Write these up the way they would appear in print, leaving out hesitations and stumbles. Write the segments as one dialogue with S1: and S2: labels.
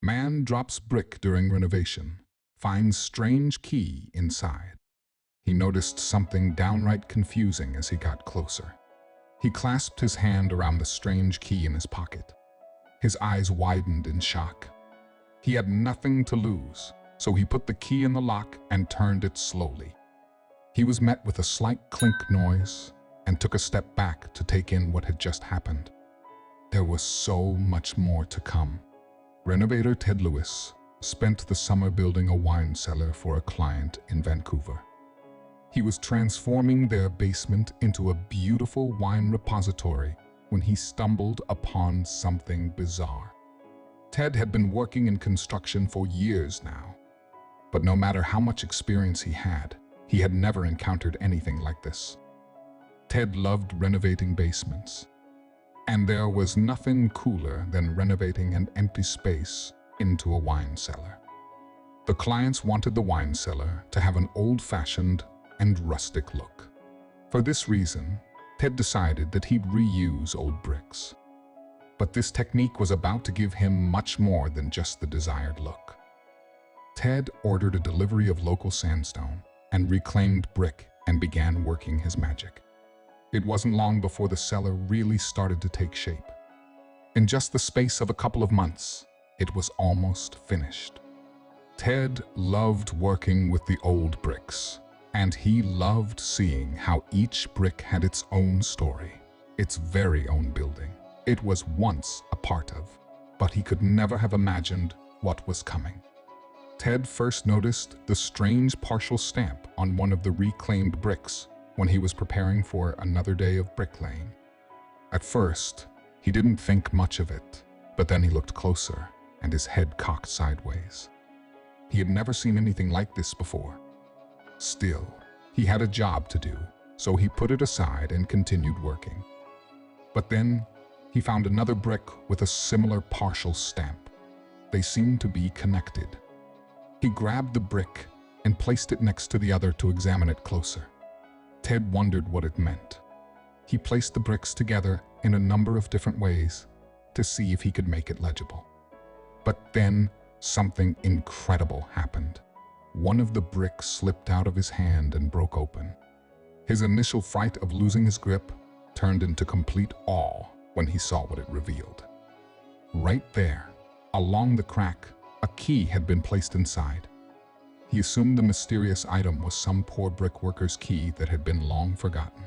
S1: Man drops brick during renovation, finds strange key inside. He noticed something downright confusing as he got closer. He clasped his hand around the strange key in his pocket. His eyes widened in shock. He had nothing to lose, so he put the key in the lock and turned it slowly. He was met with a slight clink noise and took a step back to take in what had just happened. There was so much more to come. Renovator Ted Lewis spent the summer building a wine cellar for a client in Vancouver. He was transforming their basement into a beautiful wine repository when he stumbled upon something bizarre. Ted had been working in construction for years now, but no matter how much experience he had never encountered anything like this. Ted loved renovating basements, and there was nothing cooler than renovating an empty space into a wine cellar. The clients wanted the wine cellar to have an old-fashioned and rustic look. For this reason, Ted decided that he'd reuse old bricks. But this technique was about to give him much more than just the desired look. Ted ordered a delivery of local sandstone and reclaimed brick and began working his magic. It wasn't long before the cellar really started to take shape. In just the space of a couple of months, it was almost finished. Ted loved working with the old bricks, and he loved seeing how each brick had its own story, its very own building. It was once a part of, but he could never have imagined what was coming. Ted first noticed the strange partial stamp on one of the reclaimed bricks when he was preparing for another day of bricklaying. At first, he didn't think much of it, but then he looked closer and his head cocked sideways. He had never seen anything like this before. Still, he had a job to do, so he put it aside and continued working. But then, he found another brick with a similar partial stamp. They seemed to be connected. He grabbed the brick and placed it next to the other to examine it closer. Ted wondered what it meant. He placed the bricks together in a number of different ways to see if he could make it legible. But then, something incredible happened. One of the bricks slipped out of his hand and broke open. His initial fright of losing his grip turned into complete awe when he saw what it revealed. Right there, along the crack, a key had been placed inside. He assumed the mysterious item was some poor brick worker's key that had been long forgotten.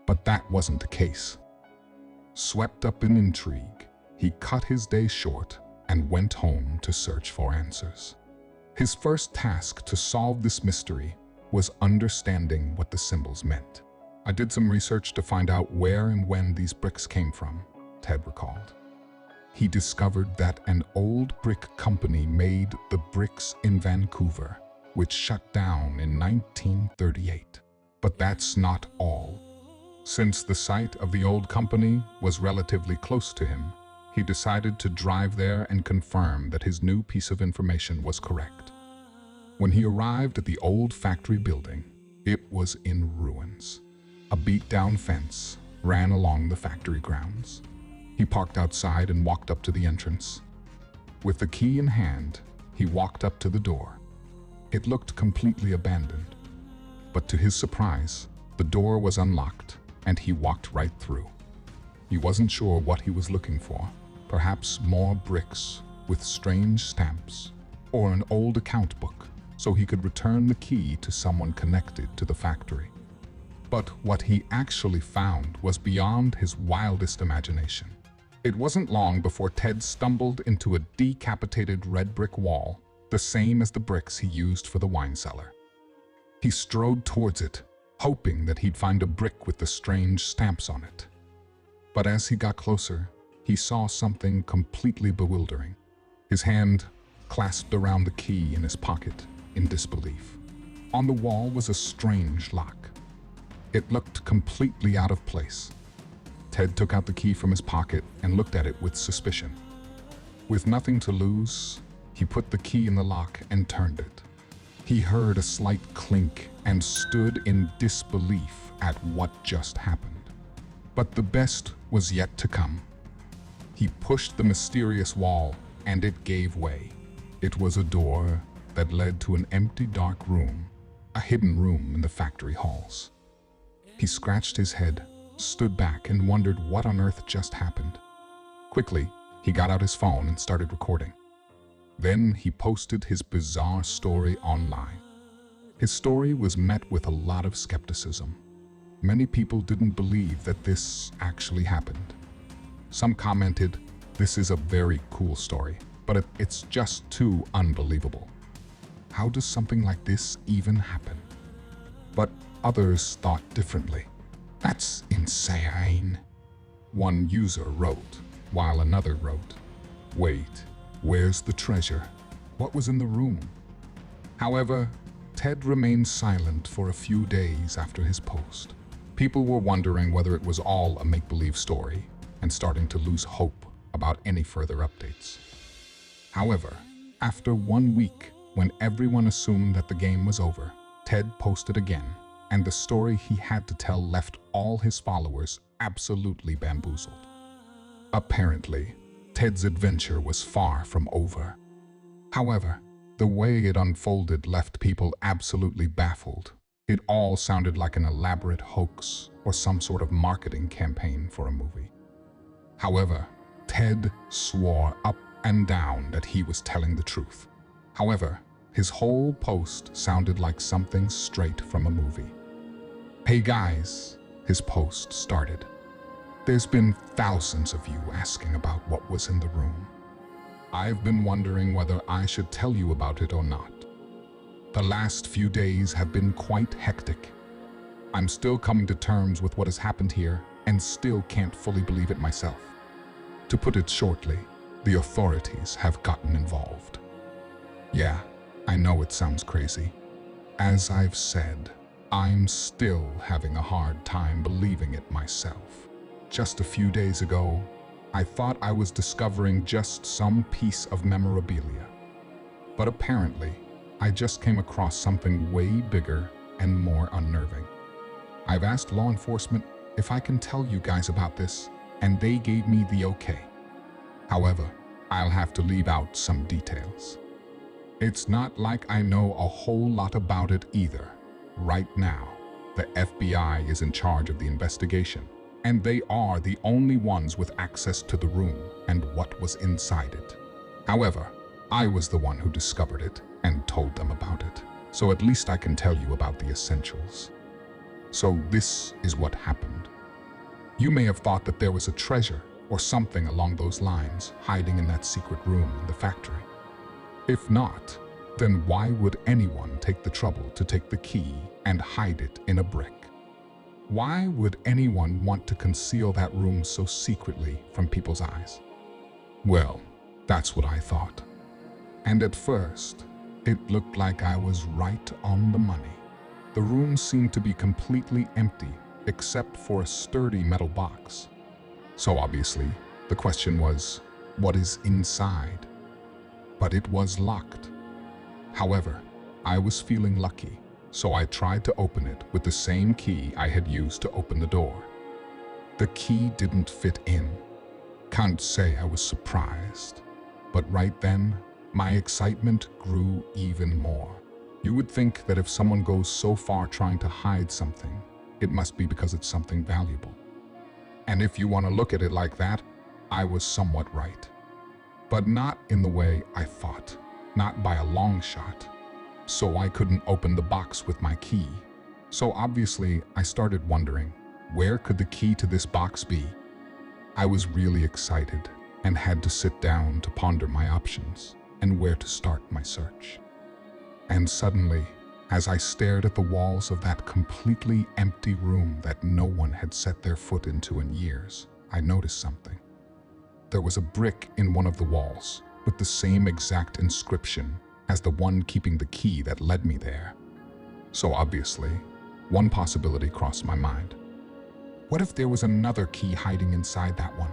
S1: But that wasn't the case. Swept up in intrigue, he cut his day short and went home to search for answers. His first task to solve this mystery was understanding what the symbols meant. I did some research to find out where and when these bricks came from, Ted recalled. He discovered that an old brick company made the bricks in Vancouver, which shut down in 1938. But that's not all. Since the site of the old company was relatively close to him, he decided to drive there and confirm that his new piece of information was correct. When he arrived at the old factory building, it was in ruins. A beat-down fence ran along the factory grounds. He parked outside and walked up to the entrance. With the key in hand, he walked up to the door. It looked completely abandoned. But to his surprise, the door was unlocked, and he walked right through. He wasn't sure what he was looking for. Perhaps more bricks with strange stamps, or an old account book, so he could return the key to someone connected to the factory. But what he actually found was beyond his wildest imagination. It wasn't long before Ted stumbled into a decapitated red brick wall, the same as the bricks he used for the wine cellar. He strode towards it, hoping that he'd find a brick with the strange stamps on it. But as he got closer, he saw something completely bewildering. His hand clasped around the key in his pocket in disbelief. On the wall was a strange lock. It looked completely out of place. Ted took out the key from his pocket and looked at it with suspicion. With nothing to lose, he put the key in the lock and turned it. He heard a slight clink and stood in disbelief at what just happened. But the best was yet to come. He pushed the mysterious wall and it gave way. It was a door that led to an empty, dark room, a hidden room in the factory halls. He scratched his head, stood back, and wondered what on earth just happened. Quickly, he got out his phone and started recording. Then he posted his bizarre story online. His story was met with a lot of skepticism. Many people didn't believe that this actually happened. Some commented, "This is a very cool story, but it's just too unbelievable. How does something like this even happen?" But others thought differently. "That's insane," one user wrote, while another wrote, "Wait, where's the treasure? What was in the room?" However, Ted remained silent for a few days after his post. People were wondering whether it was all a make-believe story and starting to lose hope about any further updates. However, after 1 week, when everyone assumed that the game was over, Ted posted again, and the story he had to tell left all his followers absolutely bamboozled. Apparently, Ted's adventure was far from over. However, the way it unfolded left people absolutely baffled. It all sounded like an elaborate hoax or some sort of marketing campaign for a movie. However, Ted swore up and down that he was telling the truth. However, his whole post sounded like something straight from a movie. "Hey guys," his post started. "There's been thousands of you asking about what was in the room. I've been wondering whether I should tell you about it or not. The last few days have been quite hectic. I'm still coming to terms with what has happened here and still can't fully believe it myself. To put it shortly, the authorities have gotten involved. Yeah, I know it sounds crazy. As I've said, I'm still having a hard time believing it myself. Just a few days ago, I thought I was discovering just some piece of memorabilia. But apparently, I just came across something way bigger and more unnerving. I've asked law enforcement if I can tell you guys about this, and they gave me the okay. However, I'll have to leave out some details. It's not like I know a whole lot about it either. Right now, the FBI is in charge of the investigation, and they are the only ones with access to the room and what was inside it. However, I was the one who discovered it and told them about it, so at least I can tell you about the essentials. So this is what happened. You may have thought that there was a treasure or something along those lines hiding in that secret room in the factory. If not, then why would anyone take the trouble to take the key and hide it in a brick? Why would anyone want to conceal that room so secretly from people's eyes? Well, that's what I thought. And at first, it looked like I was right on the money. The room seemed to be completely empty, except for a sturdy metal box. So obviously, the question was, what is inside? But it was locked. However, I was feeling lucky, so I tried to open it with the same key I had used to open the door. The key didn't fit in. Can't say I was surprised, but right then, my excitement grew even more. You would think that if someone goes so far trying to hide something, it must be because it's something valuable. And if you want to look at it like that, I was somewhat right. But not in the way I thought, not by a long shot. So I couldn't open the box with my key. So obviously, I started wondering, where could the key to this box be? I was really excited and had to sit down to ponder my options and where to start my search. And suddenly, as I stared at the walls of that completely empty room that no one had set their foot into in years, I noticed something. There was a brick in one of the walls with the same exact inscription as the one keeping the key that led me there. So obviously, one possibility crossed my mind. What if there was another key hiding inside that one?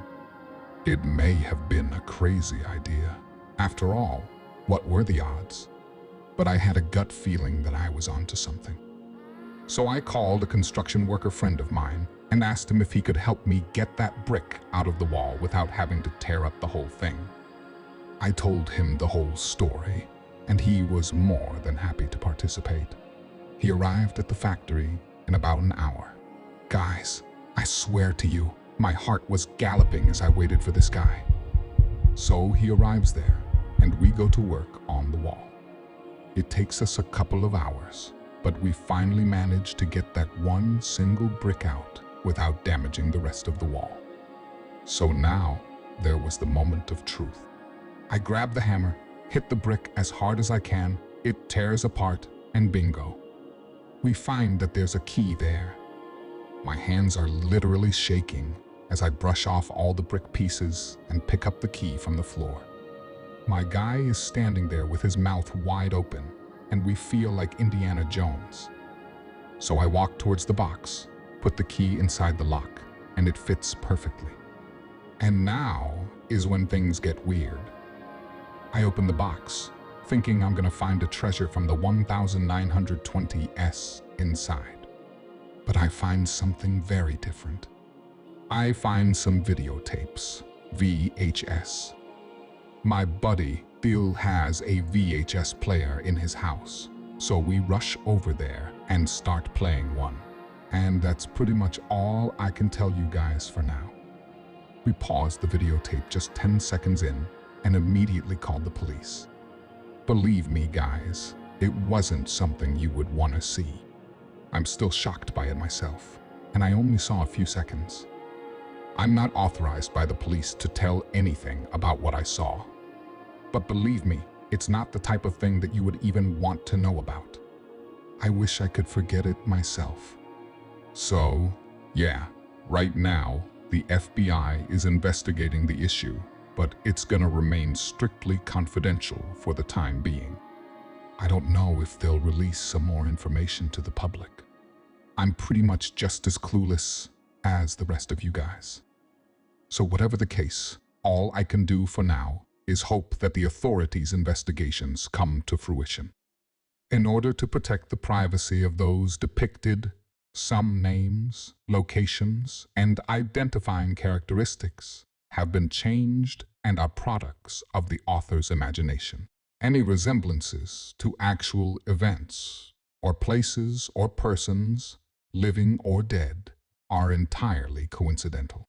S1: It may have been a crazy idea. After all, what were the odds? But I had a gut feeling that I was onto something. So I called a construction worker friend of mine and asked him if he could help me get that brick out of the wall without having to tear up the whole thing. I told him the whole story, and he was more than happy to participate. He arrived at the factory in about an hour. Guys, I swear to you, my heart was galloping as I waited for this guy. So he arrives there, and we go to work on the wall. It takes us a couple of hours, but we finally manage to get that one single brick out without damaging the rest of the wall. So now, there was the moment of truth. I grab the hammer, hit the brick as hard as I can, it tears apart, and bingo. We find that there's a key there. My hands are literally shaking as I brush off all the brick pieces and pick up the key from the floor. My guy is standing there with his mouth wide open, and we feel like Indiana Jones. So I walk towards the box, put the key inside the lock, and it fits perfectly. And now is when things get weird. I open the box, thinking I'm gonna find a treasure from the 1920s inside. But I find something very different. I find some videotapes, VHS. My buddy still has a VHS player in his house, so we rush over there and start playing one. And that's pretty much all I can tell you guys for now. We paused the videotape just 10 seconds in and immediately called the police. Believe me, guys, it wasn't something you would want to see. I'm still shocked by it myself, and I only saw a few seconds. I'm not authorized by the police to tell anything about what I saw. But believe me, it's not the type of thing that you would even want to know about. I wish I could forget it myself. So, yeah, right now, the FBI is investigating the issue, but it's gonna remain strictly confidential for the time being. I don't know if they'll release some more information to the public. I'm pretty much just as clueless as the rest of you guys. So whatever the case, all I can do for now is hope that the authorities' investigations come to fruition. In order to protect the privacy of those depicted, some names, locations, and identifying characteristics have been changed and are products of the author's imagination. Any resemblances to actual events, or places or persons, living or dead, are entirely coincidental.